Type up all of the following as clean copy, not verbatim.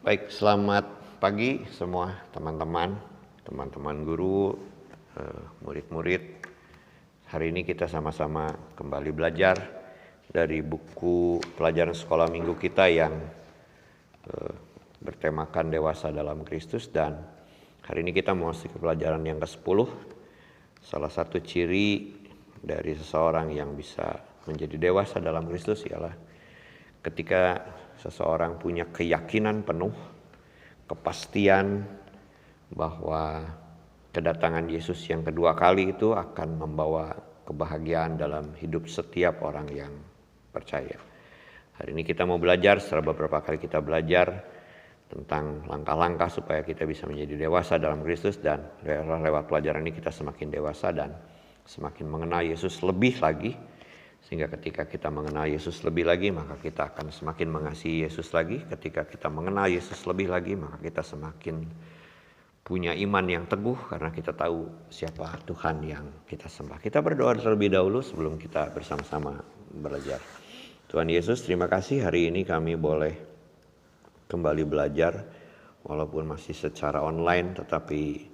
Baik, selamat pagi semua teman-teman guru, murid-murid. Hari ini kita sama-sama kembali belajar dari buku pelajaran sekolah minggu kita yang bertemakan dewasa dalam Kristus, dan hari ini kita memasuki pelajaran yang ke-10. Salah satu ciri dari seseorang yang bisa menjadi dewasa dalam Kristus ialah ketika seseorang punya keyakinan penuh, kepastian bahwa kedatangan Yesus yang kedua kali itu akan membawa kebahagiaan dalam hidup setiap orang yang percaya. Hari ini kita mau belajar, setelah beberapa kali kita belajar tentang langkah-langkah supaya kita bisa menjadi dewasa dalam Kristus, dan lewat pelajaran ini kita semakin dewasa dan semakin mengenal Yesus lebih lagi. Sehingga ketika kita mengenal Yesus lebih lagi, maka kita akan semakin mengasihi Yesus lagi. Ketika kita mengenal Yesus lebih lagi, maka kita semakin punya iman yang teguh karena kita tahu siapa Tuhan yang kita sembah. Kita berdoa terlebih dahulu sebelum kita bersama-sama belajar. Tuhan Yesus, terima kasih hari ini kami boleh kembali belajar walaupun masih secara online, tetapi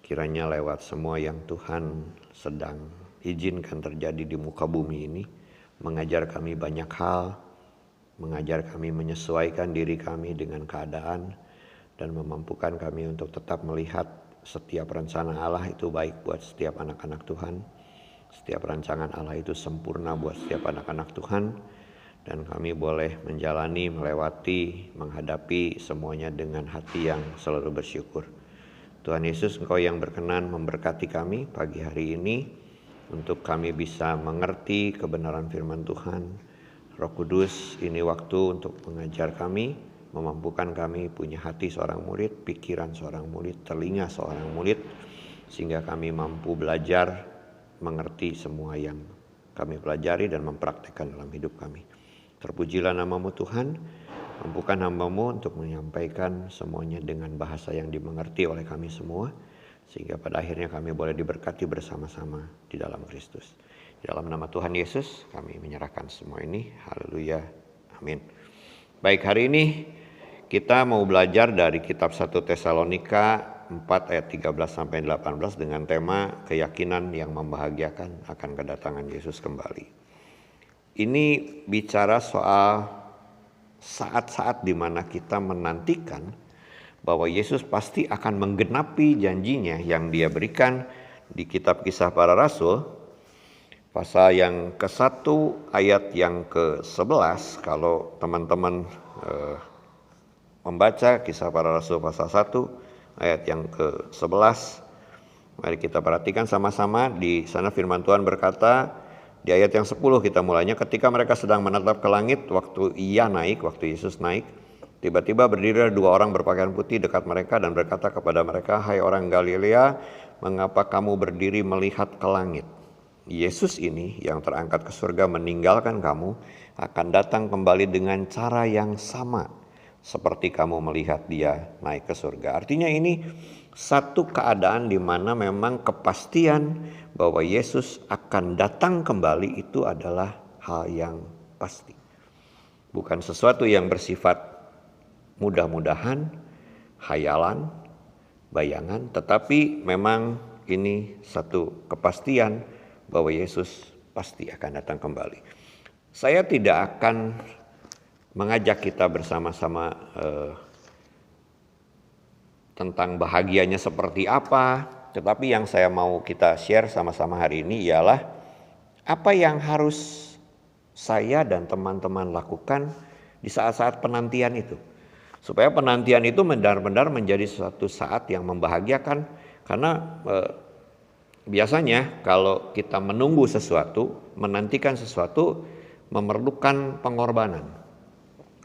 kiranya lewat semua yang Tuhan sedang izinkan terjadi di muka bumi ini, mengajar kami banyak hal, mengajar kami menyesuaikan diri kami dengan keadaan, dan memampukan kami untuk tetap melihat setiap rencana Allah itu baik buat setiap anak-anak Tuhan. Setiap rancangan Allah itu sempurna buat setiap anak-anak Tuhan, dan kami boleh menjalani, melewati, menghadapi semuanya dengan hati yang selalu bersyukur. Tuhan Yesus, Engkau yang berkenan memberkati kami pagi hari ini, untuk kami bisa mengerti kebenaran firman Tuhan. Roh Kudus, ini waktu untuk mengajar kami, memampukan kami punya hati seorang murid, pikiran seorang murid, telinga seorang murid, sehingga kami mampu belajar, mengerti semua yang kami pelajari dan mempraktikkan dalam hidup kami. Terpujilah nama-Mu Tuhan, mampukan hamba-Mu untuk menyampaikan semuanya dengan bahasa yang dimengerti oleh kami semua, sehingga pada akhirnya kami boleh diberkati bersama-sama di dalam Kristus. Di dalam nama Tuhan Yesus kami menyerahkan semua ini. Haleluya. Amin. Baik, hari ini kita mau belajar dari kitab 1 Tesalonika 4 ayat 13 sampai 18 dengan tema keyakinan yang membahagiakan akan kedatangan Yesus kembali. Ini bicara soal saat-saat di mana kita menantikan bahwa Yesus pasti akan menggenapi janjinya yang Dia berikan di kitab Kisah Para Rasul, pasal yang ke-1 ayat yang ke-11. Kalau teman-teman membaca Kisah Para Rasul pasal 1 ayat yang ke-11, mari kita perhatikan sama-sama. Di sana firman Tuhan berkata, di ayat yang 10 kita mulainya, ketika mereka sedang menatap ke langit waktu Yesus naik, tiba-tiba berdiri dua orang berpakaian putih dekat mereka dan berkata kepada mereka, "Hai orang Galilea, mengapa kamu berdiri melihat ke langit? Yesus ini yang terangkat ke surga meninggalkan kamu akan datang kembali dengan cara yang sama seperti kamu melihat Dia naik ke surga." Artinya ini satu keadaan di mana memang kepastian bahwa Yesus akan datang kembali itu adalah hal yang pasti. Bukan sesuatu yang bersifat mudah-mudahan, hayalan, bayangan, tetapi memang ini satu kepastian bahwa Yesus pasti akan datang kembali. Saya tidak akan mengajak kita bersama-sama tentang bahagianya seperti apa, tetapi yang saya mau kita share sama-sama hari ini ialah apa yang harus saya dan teman-teman lakukan di saat-saat penantian itu, supaya penantian itu benar-benar menjadi suatu saat yang membahagiakan. Karena biasanya kalau kita menunggu sesuatu, menantikan sesuatu, memerlukan pengorbanan.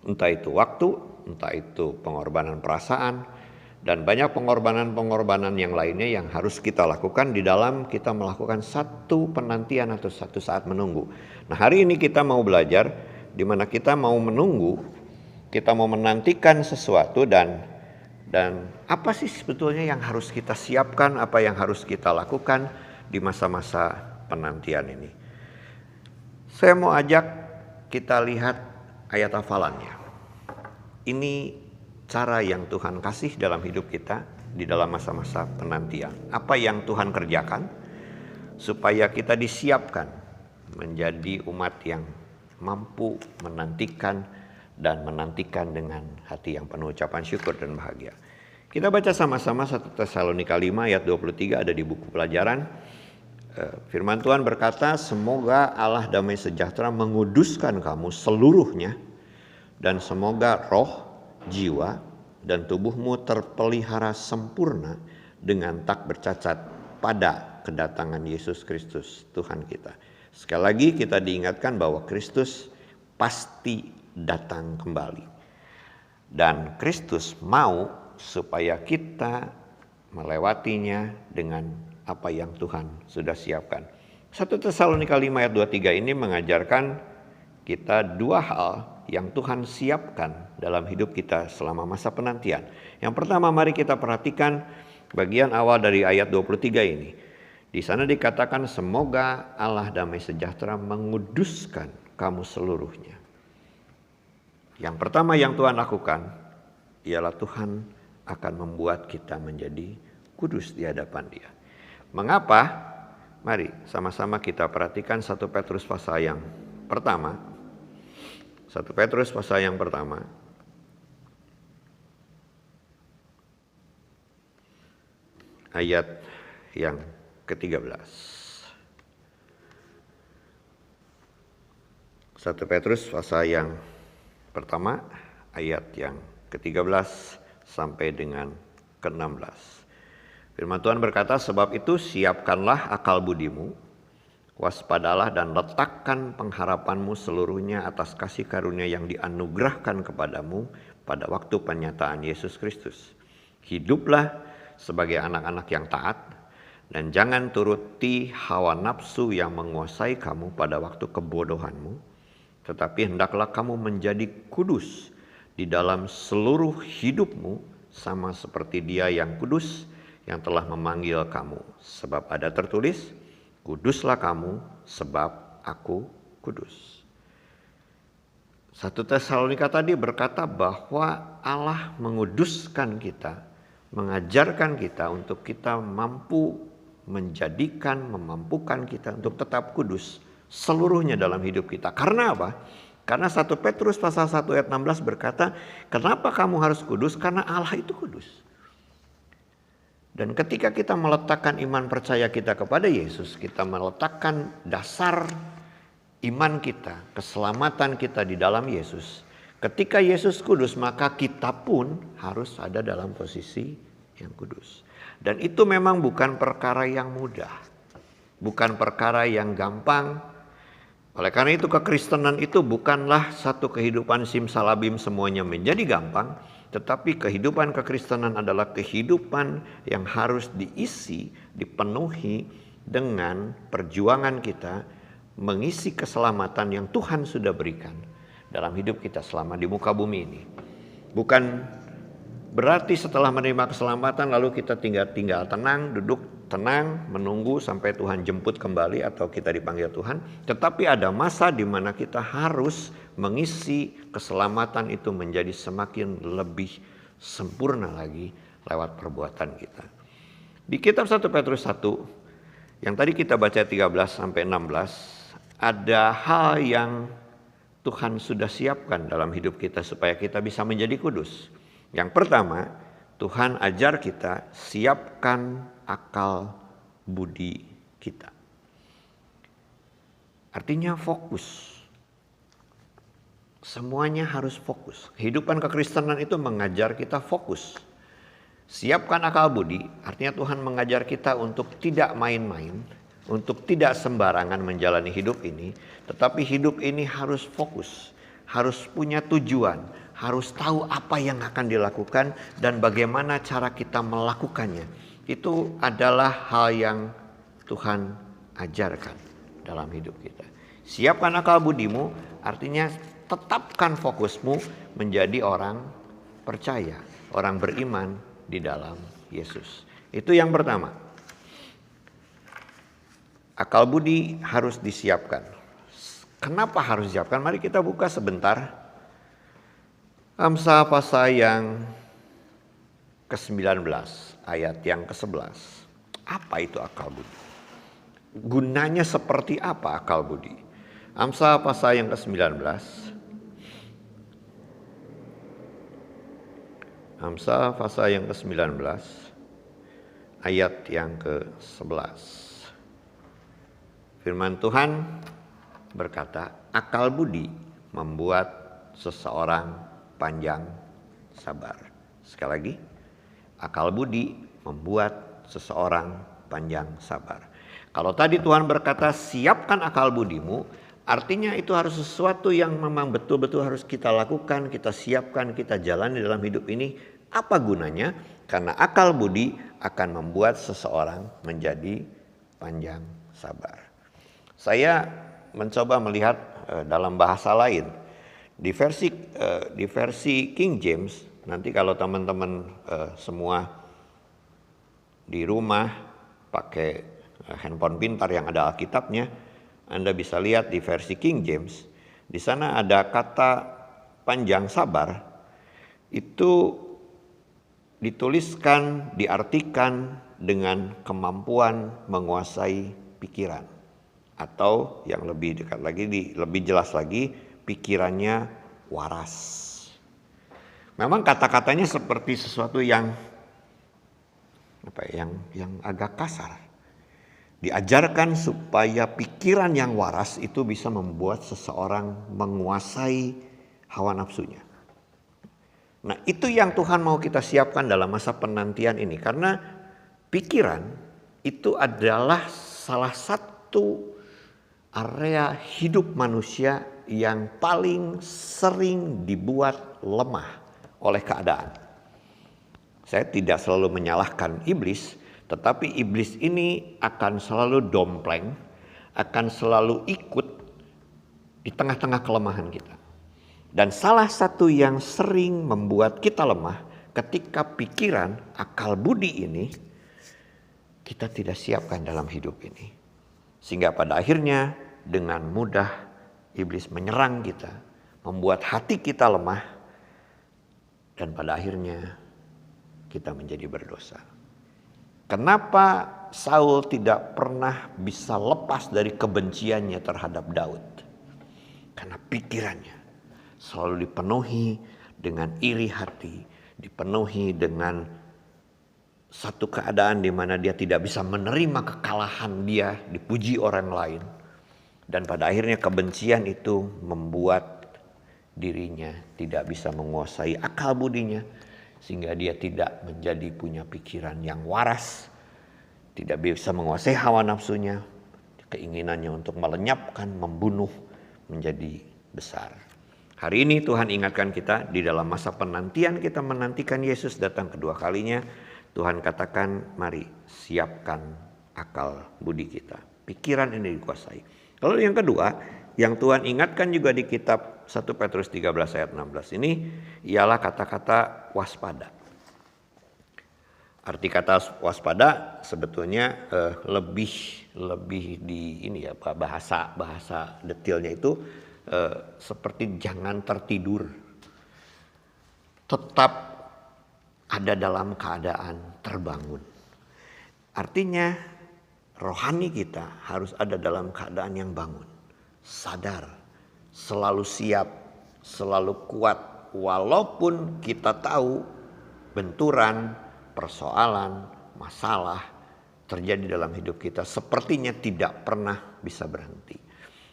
Entah itu waktu, entah itu pengorbanan perasaan, dan banyak pengorbanan-pengorbanan yang lainnya yang harus kita lakukan di dalam kita melakukan satu penantian atau satu saat menunggu. Nah, hari ini kita mau belajar di mana kita mau menunggu, kita mau menantikan sesuatu, dan apa sih sebetulnya yang harus kita siapkan, apa yang harus kita lakukan di masa-masa penantian ini. Saya mau ajak kita lihat ayat hafalannya. Ini cara yang Tuhan kasih dalam hidup kita di dalam masa-masa penantian. Apa yang Tuhan kerjakan supaya kita disiapkan menjadi umat yang mampu menantikan dan menantikan dengan hati yang penuh ucapan syukur dan bahagia. Kita baca sama-sama 1 Tesalonika 5 ayat 23 ada di buku pelajaran. Firman Tuhan berkata, semoga Allah damai sejahtera menguduskan kamu seluruhnya, dan semoga roh, jiwa, dan tubuhmu terpelihara sempurna dengan tak bercacat pada kedatangan Yesus Kristus Tuhan kita. Sekali lagi kita diingatkan bahwa Kristus pasti datang kembali. Dan Kristus mau supaya kita melewatinya dengan apa yang Tuhan sudah siapkan. 1 Tesalonika 5 ayat 23 ini mengajarkan kita dua hal yang Tuhan siapkan dalam hidup kita selama masa penantian. Yang pertama, mari kita perhatikan bagian awal dari ayat 23 ini. Di sana dikatakan semoga Allah damai sejahtera menguduskan kamu seluruhnya. Yang pertama yang Tuhan lakukan ialah Tuhan akan membuat kita menjadi kudus di hadapan Dia. Mengapa? Mari sama-sama kita perhatikan 1 Petrus pasal yang pertama. 1 Petrus pasal yang pertama. Ayat yang ke-13. 1 Petrus pasal yang pertama ayat yang ke-13 sampai dengan ke-16. Firman Tuhan berkata, sebab itu siapkanlah akal budimu, waspadalah dan letakkan pengharapanmu seluruhnya atas kasih karunia yang dianugerahkan kepadamu pada waktu penyataan Yesus Kristus. Hiduplah sebagai anak-anak yang taat, dan jangan turuti hawa nafsu yang menguasai kamu pada waktu kebodohanmu, tetapi hendaklah kamu menjadi kudus di dalam seluruh hidupmu, sama seperti Dia yang kudus yang telah memanggil kamu. Sebab ada tertulis, kuduslah kamu sebab aku kudus. 1 Tesalonika tadi berkata bahwa Allah menguduskan kita, mengajarkan kita untuk kita mampu menjadikan, memampukan kita untuk tetap kudus seluruhnya dalam hidup kita. Karena apa? Karena 1 Petrus pasal 1 ayat 16 berkata, kenapa kamu harus kudus? Karena Allah itu kudus. Dan ketika kita meletakkan iman percaya kita kepada Yesus, kita meletakkan dasar iman kita, keselamatan kita di dalam Yesus. Ketika Yesus kudus, maka kita pun harus ada dalam posisi yang kudus. Dan itu memang bukan perkara yang mudah, bukan perkara yang gampang. Oleh karena itu kekristenan itu bukanlah satu kehidupan simsalabim semuanya menjadi gampang. Tetapi kehidupan kekristenan adalah kehidupan yang harus diisi, dipenuhi dengan perjuangan kita mengisi keselamatan yang Tuhan sudah berikan dalam hidup kita selama di muka bumi ini. Bukan berarti setelah menerima keselamatan lalu kita tinggal tenang, duduk tenang, menunggu sampai Tuhan jemput kembali atau kita dipanggil Tuhan. Tetapi ada masa di mana kita harus mengisi keselamatan itu menjadi semakin lebih sempurna lagi lewat perbuatan kita. Di kitab 1 Petrus 1 yang tadi kita baca 13 sampai 16, ada hal yang Tuhan sudah siapkan dalam hidup kita supaya kita bisa menjadi kudus. Yang pertama, Tuhan ajar kita siapkan akal budi kita. Artinya fokus. Semuanya harus fokus. Kehidupan kekristenan itu mengajar kita fokus. Siapkan akal budi, artinya Tuhan mengajar kita untuk tidak main-main, untuk tidak sembarangan menjalani hidup ini, tetapi hidup ini harus fokus, harus punya tujuan, harus tahu apa yang akan dilakukan dan bagaimana cara kita melakukannya. Itu adalah hal yang Tuhan ajarkan dalam hidup kita. Siapkan akal budimu, artinya tetapkan fokusmu menjadi orang percaya, orang beriman di dalam Yesus. Itu yang pertama. Akal budi harus disiapkan. Kenapa harus disiapkan? Mari kita buka sebentar Amsal pasal yang ke-19 ayat yang ke-11. Apa itu akal budi? Gunanya seperti apa akal budi? Amsal pasal yang ke-19. Amsal pasal yang ke-19 ayat yang ke-11. Firman Tuhan berkata, akal budi membuat seseorang panjang sabar. Sekali lagi, akal budi membuat seseorang panjang sabar. Kalau tadi Tuhan berkata siapkan akal budimu, artinya itu harus sesuatu yang memang betul-betul harus kita lakukan, kita siapkan, kita jalani dalam hidup ini. Apa gunanya? Karena akal budi akan membuat seseorang menjadi panjang sabar. Saya mencoba melihat dalam bahasa lain. Di versi King James, nanti kalau teman-teman semua di rumah pakai handphone pintar yang ada Alkitabnya, Anda bisa lihat di versi King James, di sana ada kata panjang sabar, itu dituliskan, diartikan dengan kemampuan menguasai pikiran. Atau yang lebih dekat lagi, lebih jelas lagi, pikirannya waras. Memang kata-katanya seperti sesuatu yang agak kasar. Diajarkan supaya pikiran yang waras itu bisa membuat seseorang menguasai hawa nafsunya. Nah, itu yang Tuhan mau kita siapkan dalam masa penantian ini. Karena pikiran itu adalah salah satu area hidup manusia yang paling sering dibuat lemah oleh keadaan. Saya tidak selalu menyalahkan iblis, tetapi iblis ini akan selalu dompleng, akan selalu ikut di tengah-tengah kelemahan kita. Dan salah satu yang sering membuat kita lemah ketika pikiran, akal budi ini kita tidak siapkan dalam hidup ini. Sehingga pada akhirnya dengan mudah iblis menyerang kita, membuat hati kita lemah, dan pada akhirnya kita menjadi berdosa. Kenapa Saul tidak pernah bisa lepas dari kebenciannya terhadap Daud? Karena pikirannya selalu dipenuhi dengan iri hati, dipenuhi dengan satu keadaan di mana dia tidak bisa menerima kekalahan dia, dipuji orang lain. Dan pada akhirnya kebencian itu membuat dirinya tidak bisa menguasai akal budinya. Sehingga dia tidak menjadi punya pikiran yang waras. Tidak bisa menguasai hawa nafsunya. Keinginannya untuk melenyapkan, membunuh menjadi besar. Hari ini Tuhan ingatkan kita di dalam masa penantian kita menantikan Yesus datang kedua kalinya. Tuhan katakan, mari siapkan akal budi kita. Pikiran ini dikuasai. Lalu yang kedua, yang Tuhan ingatkan juga di kitab 1 Petrus 13 ayat 16 ini, ialah kata-kata waspada. Arti kata waspada sebetulnya lebih di ini ya, bahasa detailnya itu seperti jangan tertidur. Tetap ada dalam keadaan terbangun. Artinya rohani kita harus ada dalam keadaan yang bangun. Sadar, selalu siap, selalu kuat. Walaupun kita tahu benturan, persoalan, masalah terjadi dalam hidup kita sepertinya tidak pernah bisa berhenti.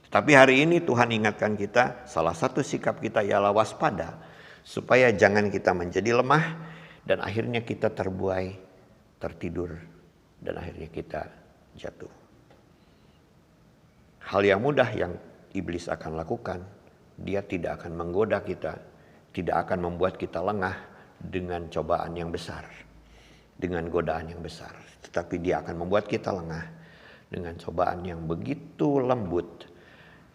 Tapi hari ini Tuhan ingatkan kita, salah satu sikap kita ialah waspada. Supaya jangan kita menjadi lemah. Dan akhirnya kita terbuai, tertidur, dan akhirnya kita jatuh. Hal yang mudah yang iblis akan lakukan, dia tidak akan menggoda kita, tidak akan membuat kita lengah dengan cobaan yang besar, dengan godaan yang besar. Tetapi dia akan membuat kita lengah dengan cobaan yang begitu lembut,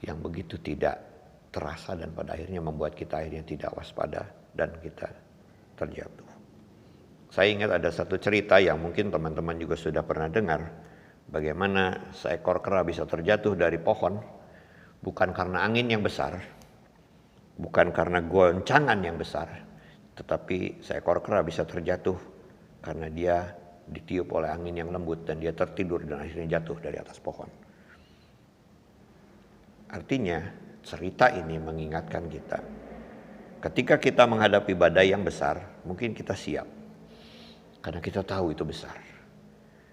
yang begitu tidak terasa, dan pada akhirnya membuat kita akhirnya tidak waspada dan kita terjatuh. Saya ingat ada satu cerita yang mungkin teman-teman juga sudah pernah dengar. Bagaimana seekor kera bisa terjatuh dari pohon. Bukan karena angin yang besar. Bukan karena goncangan yang besar. Tetapi seekor kera bisa terjatuh karena dia ditiup oleh angin yang lembut dan dia tertidur dan akhirnya jatuh dari atas pohon. Artinya cerita ini mengingatkan kita, ketika kita menghadapi badai yang besar, mungkin kita siap karena kita tahu itu besar.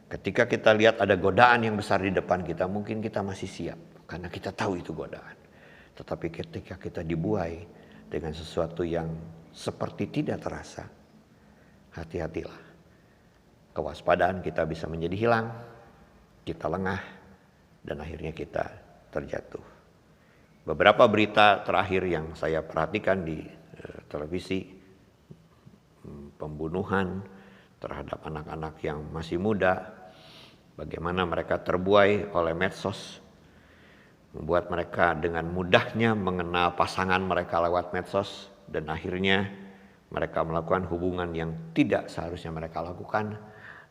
Ketika kita lihat ada godaan yang besar di depan kita, mungkin kita masih siap karena kita tahu itu godaan. Tetapi ketika kita dibuai dengan sesuatu yang seperti tidak terasa, hati-hatilah. Kewaspadaan kita bisa menjadi hilang, kita lengah, dan akhirnya kita terjatuh. Beberapa berita terakhir yang saya perhatikan di televisi, pembunuhan terhadap anak-anak yang masih muda, bagaimana mereka terbuai oleh medsos, membuat mereka dengan mudahnya mengenal pasangan mereka lewat medsos, dan akhirnya mereka melakukan hubungan yang tidak seharusnya mereka lakukan,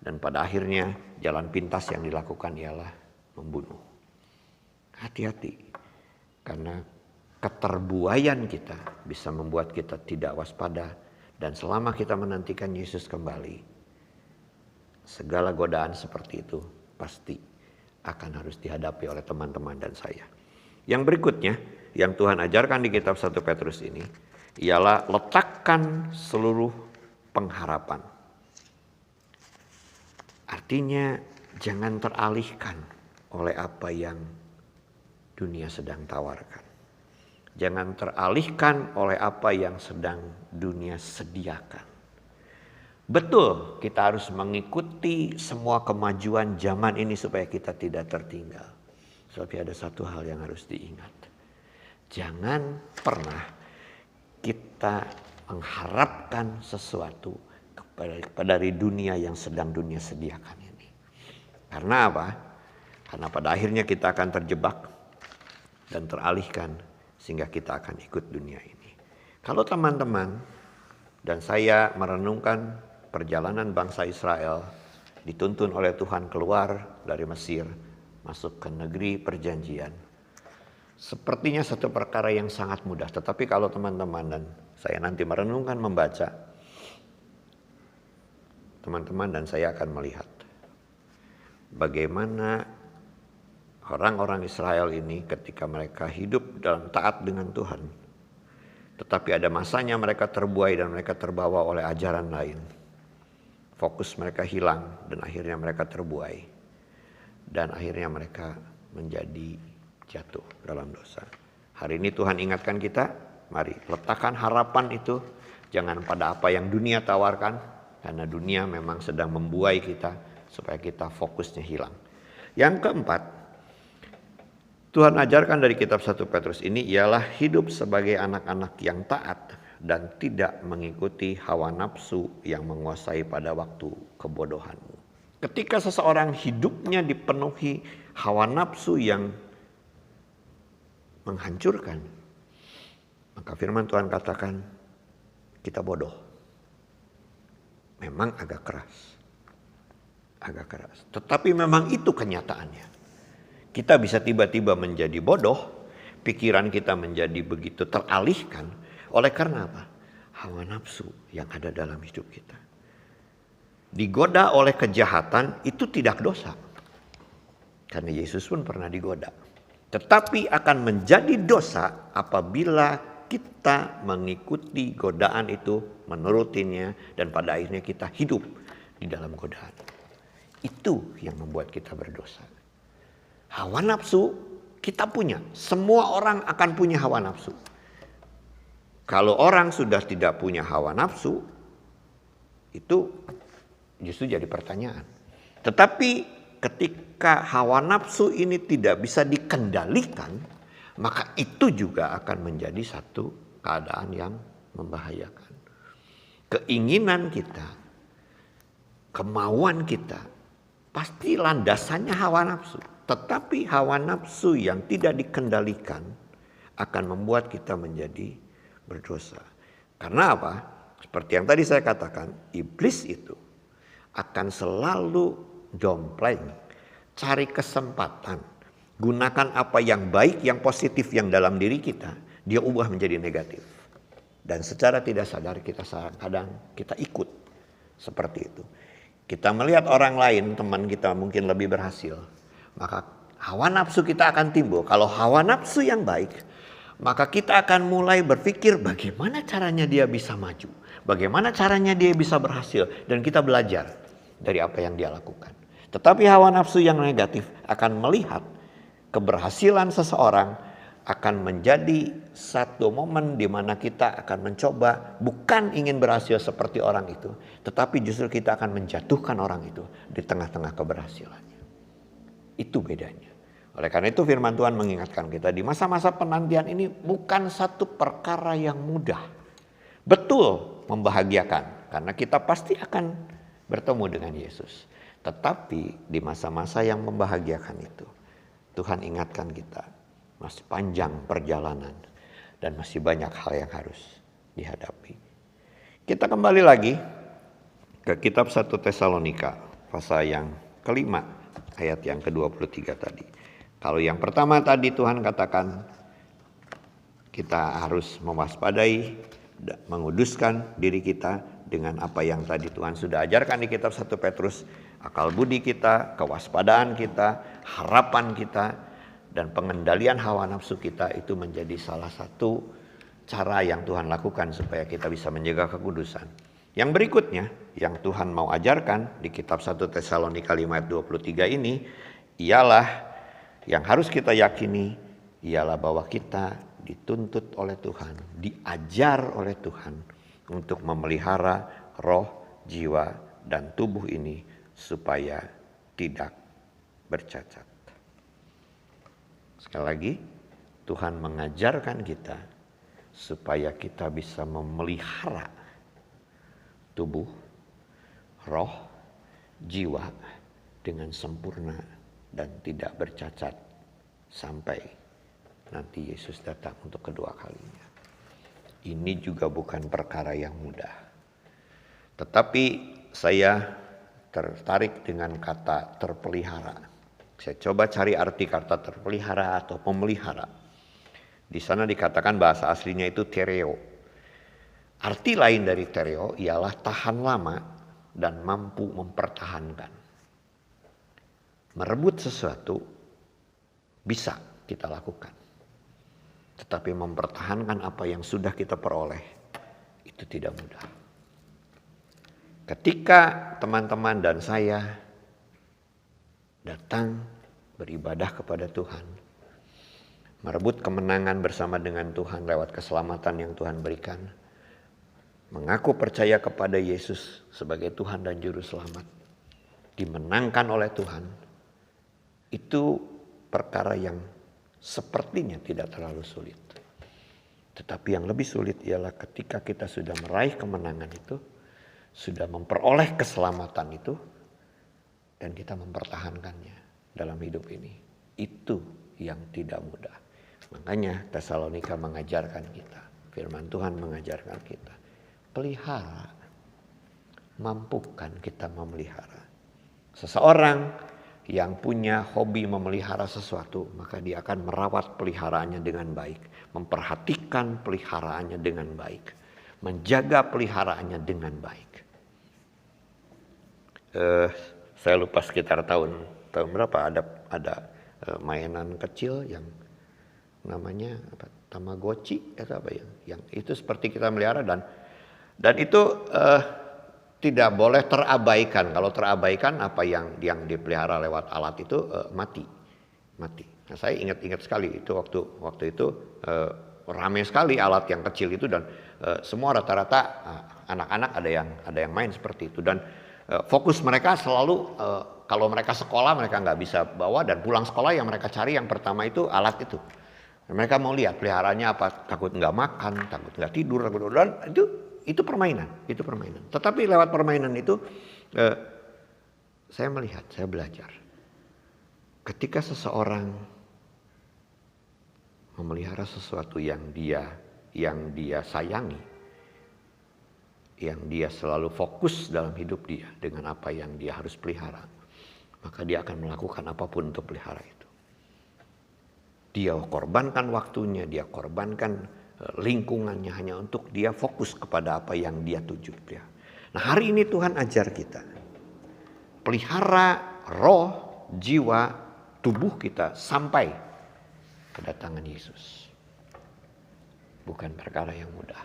dan pada akhirnya jalan pintas yang dilakukan ialah membunuh. Hati-hati, karena keterbuaian kita bisa membuat kita tidak waspada, dan selama kita menantikan Yesus kembali, segala godaan seperti itu pasti akan harus dihadapi oleh teman-teman dan saya. Yang berikutnya yang Tuhan ajarkan di kitab 1 Petrus ini ialah letakkan seluruh pengharapan. Artinya jangan teralihkan oleh apa yang dunia sedang tawarkan. Jangan teralihkan oleh apa yang sedang dunia sediakan. Betul, kita harus mengikuti semua kemajuan zaman ini supaya kita tidak tertinggal. Tapi ada satu hal yang harus diingat. Jangan pernah kita mengharapkan sesuatu dari dunia yang sedang dunia sediakan ini. Karena apa? Karena pada akhirnya kita akan terjebak dan teralihkan sehingga kita akan ikut dunia ini. Kalau teman-teman dan saya merenungkan perjalanan bangsa Israel dituntun oleh Tuhan keluar dari Mesir, masuk ke negeri perjanjian. Sepertinya satu perkara yang sangat mudah. Tetapi kalau teman-teman dan saya nanti merenungkan, membaca, teman-teman dan saya akan melihat bagaimana orang-orang Israel ini ketika mereka hidup dalam taat dengan Tuhan, tetapi ada masanya mereka terbuai dan mereka terbawa oleh ajaran lain. Fokus mereka hilang dan akhirnya mereka terbuai. Dan akhirnya mereka menjadi jatuh dalam dosa. Hari ini Tuhan ingatkan kita, mari letakkan harapan itu jangan pada apa yang dunia tawarkan, karena dunia memang sedang membuai kita supaya kita fokusnya hilang. Yang keempat, Tuhan ajarkan dari kitab 1 Petrus ini ialah hidup sebagai anak-anak yang taat dan tidak mengikuti hawa nafsu yang menguasai pada waktu kebodohanmu. Ketika seseorang hidupnya dipenuhi hawa nafsu yang menghancurkan, maka firman Tuhan katakan kita bodoh. Memang agak keras. Tetapi memang itu kenyataannya. Kita bisa tiba-tiba menjadi bodoh, pikiran kita menjadi begitu teralihkan oleh karena apa? Hawa nafsu yang ada dalam hidup kita. Digoda oleh kejahatan itu tidak dosa. Karena Yesus pun pernah digoda. Tetapi akan menjadi dosa apabila kita mengikuti godaan itu, menurutinya, dan pada akhirnya kita hidup di dalam godaan. Itu yang membuat kita berdosa. Hawa nafsu kita punya. Semua orang akan punya hawa nafsu. Kalau orang sudah tidak punya hawa nafsu, itu justru jadi pertanyaan. Tetapi ketika hawa nafsu ini tidak bisa dikendalikan, maka itu juga akan menjadi satu keadaan yang membahayakan. Keinginan kita, kemauan kita, pasti landasannya hawa nafsu. Tetapi hawa nafsu yang tidak dikendalikan akan membuat kita menjadi berdosa. Karena apa? Seperti yang tadi saya katakan, iblis itu akan selalu dompleng, cari kesempatan, gunakan apa yang baik, yang positif yang dalam diri kita, dia ubah menjadi negatif. Dan secara tidak sadar kita kadang kita ikut seperti itu. Kita melihat orang lain, teman kita mungkin lebih berhasil, maka hawa nafsu kita akan timbul. Kalau hawa nafsu yang baik, maka kita akan mulai berpikir bagaimana caranya dia bisa maju. Bagaimana caranya dia bisa berhasil. Dan kita belajar dari apa yang dia lakukan. Tetapi hawa nafsu yang negatif akan melihat keberhasilan seseorang, akan menjadi satu momen di mana kita akan mencoba bukan ingin berhasil seperti orang itu, tetapi justru kita akan menjatuhkan orang itu di tengah-tengah keberhasilannya. Itu bedanya. Oleh karena itu firman Tuhan mengingatkan kita di masa-masa penantian ini bukan satu perkara yang mudah. Betul membahagiakan karena kita pasti akan bertemu dengan Yesus. Tetapi di masa-masa yang membahagiakan itu, Tuhan ingatkan kita, masih panjang perjalanan dan masih banyak hal yang harus dihadapi. Kita kembali lagi ke kitab 1 Tesalonika pasal yang kelima ayat yang ke-23 tadi. Kalau yang pertama tadi Tuhan katakan kita harus mewaspadai, menguduskan diri kita dengan apa yang tadi Tuhan sudah ajarkan di kitab 1 Petrus. Akal budi kita, kewaspadaan kita, harapan kita, dan pengendalian hawa nafsu kita itu menjadi salah satu cara yang Tuhan lakukan supaya kita bisa menjaga kekudusan. Yang berikutnya yang Tuhan mau ajarkan di kitab 1 Tesalonika 5 ayat 23 ini ialah yang harus kita yakini ialah bahwa kita dituntut oleh Tuhan, diajar oleh Tuhan untuk memelihara roh, jiwa, dan tubuh ini supaya tidak bercacat. Sekali lagi, Tuhan mengajarkan kita supaya kita bisa memelihara tubuh, roh, jiwa dengan sempurna dan tidak bercacat sampai nanti Yesus datang untuk kedua kalinya. Ini juga bukan perkara yang mudah. Tetapi saya tertarik dengan kata terpelihara. Saya coba cari arti kata terpelihara atau pemelihara. Di sana dikatakan bahasa aslinya itu tereo. Arti lain dari tereo ialah tahan lama dan mampu mempertahankan. Merebut sesuatu bisa kita lakukan. Tetapi mempertahankan apa yang sudah kita peroleh itu tidak mudah. Ketika teman-teman dan saya datang beribadah kepada Tuhan, merebut kemenangan bersama dengan Tuhan lewat keselamatan yang Tuhan berikan, mengaku percaya kepada Yesus sebagai Tuhan dan Juru Selamat, dimenangkan oleh Tuhan, itu perkara yang sepertinya tidak terlalu sulit. Tetapi yang lebih sulit ialah ketika kita sudah meraih kemenangan itu, sudah memperoleh keselamatan itu, dan kita mempertahankannya dalam hidup ini. Itu yang tidak mudah. Makanya Tesalonika mengajarkan kita, firman Tuhan mengajarkan kita, pelihara, mampukan kita memelihara. Seseorang yang punya hobi memelihara sesuatu, maka dia akan merawat peliharaannya dengan baik, memperhatikan peliharaannya dengan baik, menjaga peliharaannya dengan baik. Saya lupa sekitar tahun berapa ada mainan kecil yang namanya apa, Tamagotchi atau apa yang itu seperti kita melihara dan itu tidak boleh terabaikan. Kalau terabaikan apa yang dipelihara lewat alat itu mati. Nah, saya ingat sekali itu waktu itu ramai sekali alat yang kecil itu dan semua rata-rata anak-anak ada yang main seperti itu dan fokus mereka selalu kalau mereka sekolah mereka nggak bisa bawa dan pulang sekolah yang mereka cari yang pertama itu alat itu. Dan mereka mau lihat peliharaannya apa, takut nggak makan, takut nggak tidur, dan itu permainan. Tetapi lewat permainan itu saya melihat, saya belajar. Ketika seseorang memelihara sesuatu yang dia sayangi, yang dia selalu fokus dalam hidup dia dengan apa yang dia harus pelihara, maka dia akan melakukan apapun untuk pelihara itu. Dia korbankan waktunya, dia korbankan lingkungannya hanya untuk dia fokus kepada apa yang dia tuju. Nah, hari ini Tuhan ajar kita pelihara roh, jiwa, tubuh kita sampai kedatangan Yesus. Bukan perkara yang mudah.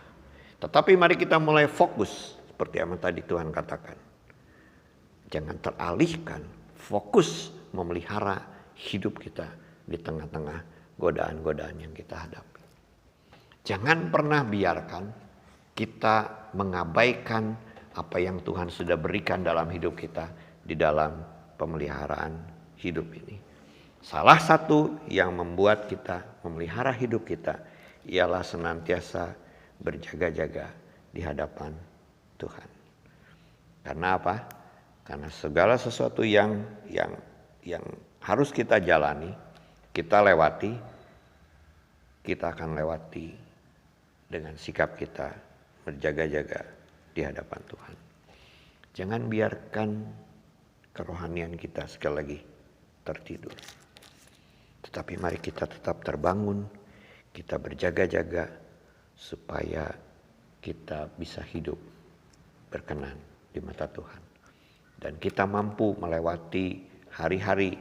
Tetapi mari kita mulai fokus seperti yang tadi Tuhan katakan. Jangan teralihkan, fokus memelihara hidup kita di tengah-tengah godaan-godaan yang kita hadapi. Jangan pernah biarkan kita mengabaikan apa yang Tuhan sudah berikan dalam hidup kita di dalam pemeliharaan hidup ini. Salah satu yang membuat kita memelihara hidup kita ialah senantiasa berjaga-jaga di hadapan Tuhan. Karena apa? Karena segala sesuatu yang harus kita jalani, kita lewati, kita akan lewati dengan sikap kita berjaga-jaga di hadapan Tuhan. Jangan biarkan kerohanian kita sekali lagi tertidur. Tetapi mari kita tetap terbangun, kita berjaga-jaga supaya kita bisa hidup berkenan di mata Tuhan. Dan kita mampu melewati hari-hari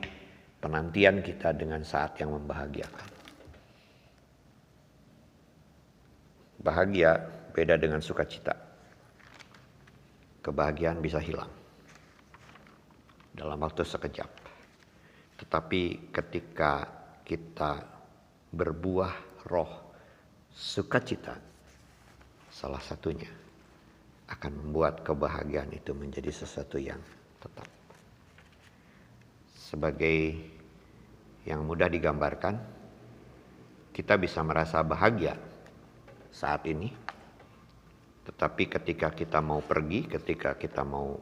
penantian kita dengan saat yang membahagiakan. Bahagia beda dengan sukacita. Kebahagiaan bisa hilang dalam waktu sekejap. Tetapi ketika kita berbuah roh sukacita, salah satunya akan membuat kebahagiaan itu menjadi sesuatu yang tetap. Sebagai yang mudah digambarkan, kita bisa merasa bahagia saat ini. Tetapi ketika kita mau pergi, ketika kita mau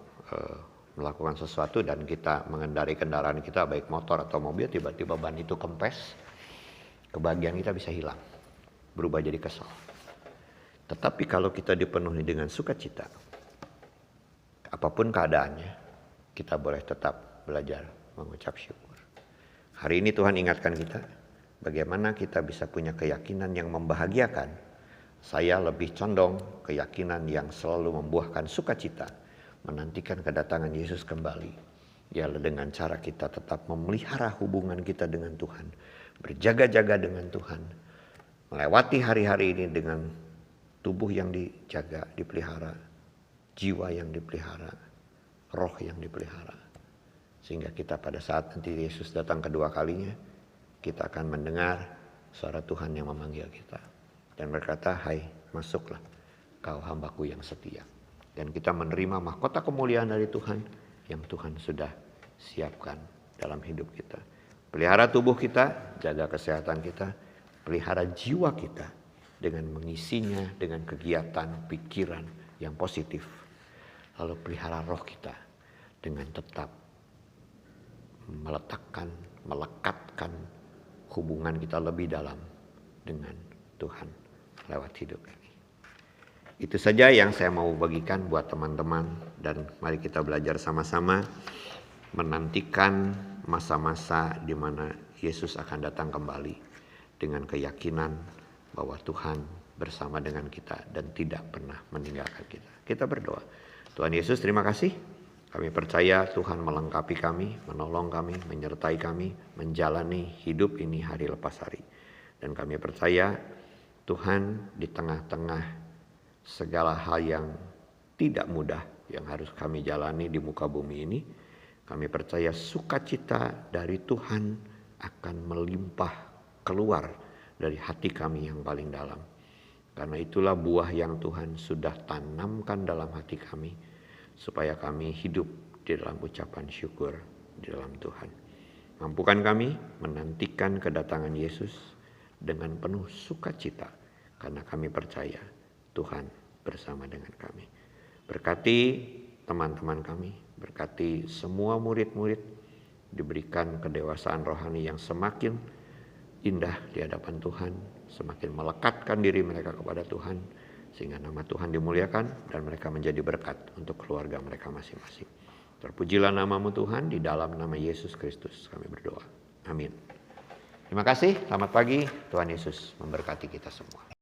melakukan sesuatu dan kita mengendarai kendaraan kita, baik motor atau mobil, tiba-tiba ban itu kempes, kebahagiaan kita bisa hilang, berubah jadi kesal. Tetapi kalau kita dipenuhi dengan sukacita, apapun keadaannya, kita boleh tetap belajar mengucap syukur. Hari ini Tuhan ingatkan kita, bagaimana kita bisa punya keyakinan yang membahagiakan. Saya lebih condong keyakinan yang selalu membuahkan sukacita, menantikan kedatangan Yesus kembali. Ialah dengan cara kita tetap memelihara hubungan kita dengan Tuhan, berjaga-jaga dengan Tuhan, melewati hari-hari ini dengan tubuh yang dijaga, dipelihara, jiwa yang dipelihara, roh yang dipelihara. Sehingga kita pada saat nanti Yesus datang kedua kalinya, kita akan mendengar suara Tuhan yang memanggil kita. Dan berkata, hai masuklah kau hambaku yang setia. Dan kita menerima mahkota kemuliaan dari Tuhan yang Tuhan sudah siapkan dalam hidup kita. Pelihara tubuh kita, jaga kesehatan kita, pelihara jiwa kita dengan mengisinya dengan kegiatan pikiran yang positif. Lalu pelihara roh kita dengan tetap melekatkan hubungan kita lebih dalam dengan Tuhan lewat hidup ini. Itu saja yang saya mau bagikan buat teman-teman, dan mari kita belajar sama-sama menantikan masa-masa di mana Yesus akan datang kembali dengan keyakinan bahwa Tuhan bersama dengan kita dan tidak pernah meninggalkan kita. Kita berdoa. Tuhan Yesus, terima kasih. Kami percaya Tuhan melengkapi kami, menolong kami, menyertai kami, menjalani hidup ini hari lepas hari. Dan kami percaya Tuhan di tengah-tengah segala hal yang tidak mudah yang harus kami jalani di muka bumi ini, kami percaya sukacita dari Tuhan akan melimpah keluar dari hati kami yang paling dalam. Karena itulah buah yang Tuhan sudah tanamkan dalam hati kami, supaya kami hidup di dalam ucapan syukur di dalam Tuhan. Mampukan kami menantikan kedatangan Yesus dengan penuh sukacita, karena kami percaya Tuhan bersama dengan kami. Berkati teman-teman kami, berkati semua murid-murid, diberikan kedewasaan rohani yang semakin indah di hadapan Tuhan, semakin melekatkan diri mereka kepada Tuhan, sehingga nama Tuhan dimuliakan dan mereka menjadi berkat untuk keluarga mereka masing-masing. Terpujilah namamu Tuhan, di dalam nama Yesus Kristus kami berdoa. Amin. Terima kasih, selamat pagi, Tuhan Yesus memberkati kita semua.